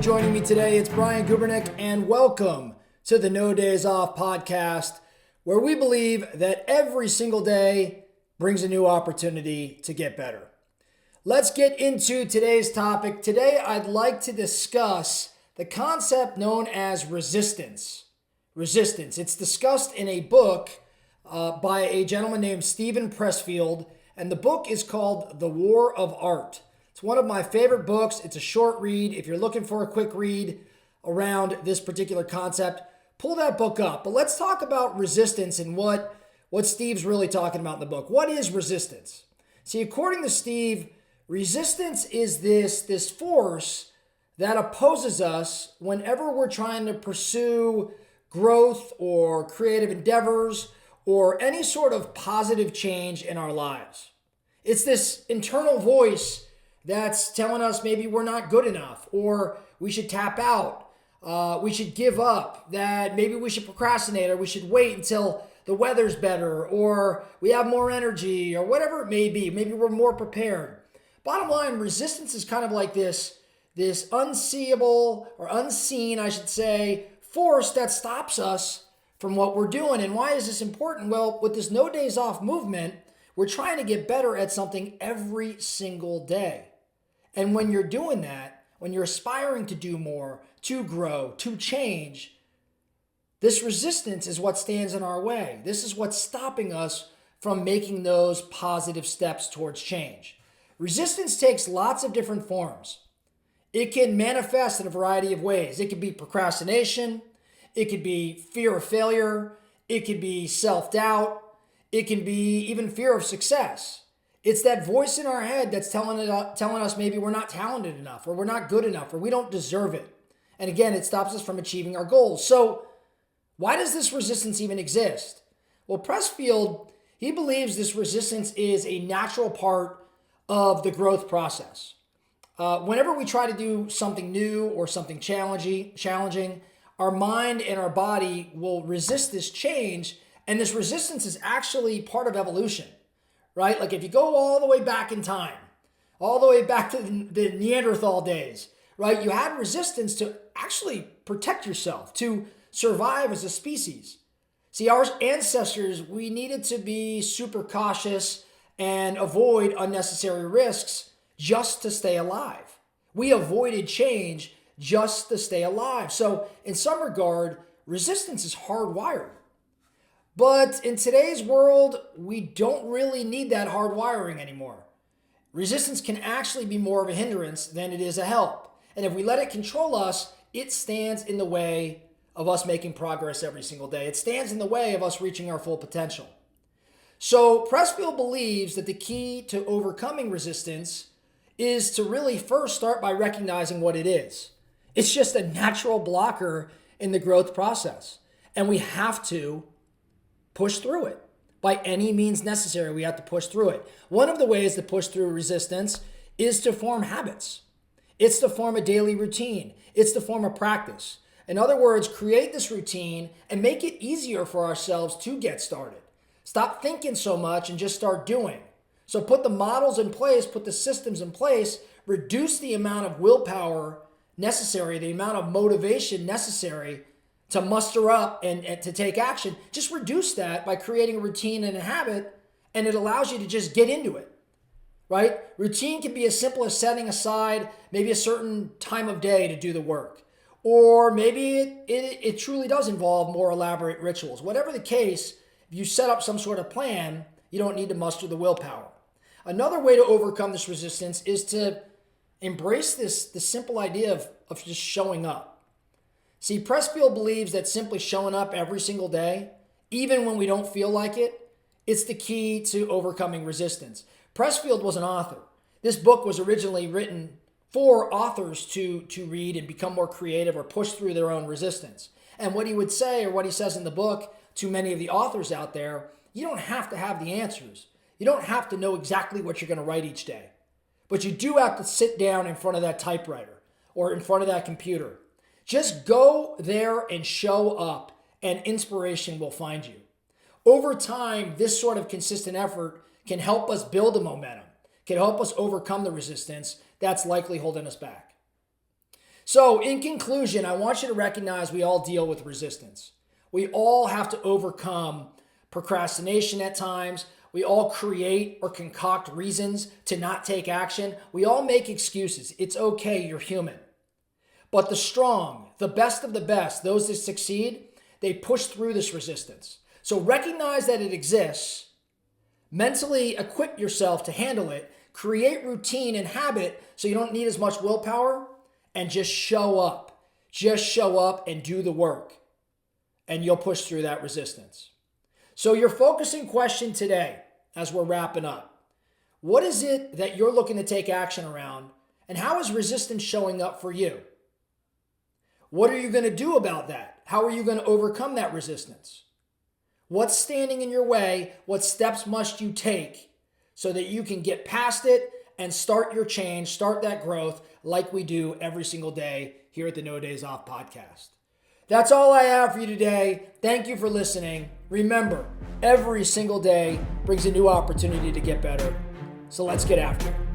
joining me today. It's Brian Gubernick, and welcome to the No Days Off podcast, where we believe that every single day brings a new opportunity to get better. Let's get into today's topic. Today, I'd like to discuss the concept known as resistance. Resistance. It's discussed in a book by a gentleman named Steven Pressfield, and the book is called The War of Art. It's one of my favorite books. It's a short read. If you're looking for a quick read around this particular concept, pull that book up. But let's talk about resistance and what Steve's really talking about in the book. What is resistance? See, according to Steve, resistance is this force that opposes us whenever we're trying to pursue growth or creative endeavors or any sort of positive change in our lives. It's this internal voice that's telling us maybe we're not good enough, or we should tap out, we should give up, that maybe we should procrastinate, or we should wait until the weather's better, or we have more energy, or whatever it may be. Maybe we're more prepared. Bottom line, resistance is kind of like this unseeable, or unseen, I should say, force that stops us from what we're doing. And why is this important? Well, with this No Days Off movement, we're trying to get better at something every single day. And when you're doing that, when you're aspiring to do more, to grow, to change, this resistance is what stands in our way. This is what's stopping us from making those positive steps towards change. Resistance takes lots of different forms. It can manifest in a variety of ways. It could be procrastination. It could be fear of failure. It could be self-doubt. It can be even fear of success. It's that voice in our head that's telling us maybe we're not talented enough, or we're not good enough, or we don't deserve it. And again, it stops us from achieving our goals. So why does this resistance even exist? Well, Pressfield, he believes this resistance is a natural part of the growth process. Whenever we try to do something new or something challenging, our mind and our body will resist this change. And this resistance is actually part of evolution, right? Like if you go all the way back in time, all the way back to the Neanderthal days, right? You had resistance to actually protect yourself, to survive as a species. See, our ancestors, we needed to be super cautious and avoid unnecessary risks just to stay alive. We avoided change just to stay alive. So in some regard, resistance is hardwired. But in today's world, we don't really need that hard wiring anymore. Resistance can actually be more of a hindrance than it is a help. And if we let it control us, it stands in the way of us making progress every single day. It stands in the way of us reaching our full potential. So Pressfield believes that the key to overcoming resistance is to really first start by recognizing what it is. It's just a natural blocker in the growth process. And we have to push through it. By any means necessary, we have to push through it. One of the ways to push through resistance is to form habits. It's to form a daily routine. It's to form a practice. In other words, create this routine and make it easier for ourselves to get started. Stop thinking so much and just start doing. So put the models in place, put the systems in place, reduce the amount of willpower necessary, the amount of motivation necessary to muster up and to take action. Just reduce that by creating a routine and a habit, and it allows you to just get into it, right? Routine can be as simple as setting aside maybe a certain time of day to do the work. Or maybe it truly does involve more elaborate rituals. Whatever the case, if you set up some sort of plan, you don't need to muster the willpower. Another way to overcome this resistance is to embrace the simple idea of just showing up. See, Pressfield believes that simply showing up every single day, even when we don't feel like it, it's the key to overcoming resistance. Pressfield was an author. This book was originally written for authors to read and become more creative or push through their own resistance. And what he would say, or what he says in the book to many of the authors out there, you don't have to have the answers. You don't have to know exactly what you're going to write each day. But you do have to sit down in front of that typewriter or in front of that computer. Just go there and show up, and inspiration will find you. Over time, this sort of consistent effort can help us build the momentum, can help us overcome the resistance that's likely holding us back. So in conclusion, I want you to recognize we all deal with resistance. We all have to overcome procrastination at times. We all create or concoct reasons to not take action. We all make excuses. It's okay, you're human. But the strong, the best of the best, those that succeed, they push through this resistance. So recognize that it exists, mentally equip yourself to handle it, create routine and habit so you don't need as much willpower, and just show up. Just show up and do the work, and you'll push through that resistance. So your focusing question today, as we're wrapping up, what is it that you're looking to take action around, and how is resistance showing up for you? What are you going to do about that? How are you going to overcome that resistance? What's standing in your way? What steps must you take so that you can get past it and start your change, start that growth like we do every single day here at the No Days Off podcast? That's all I have for you today. Thank you for listening. Remember, every single day brings a new opportunity to get better. So let's get after it.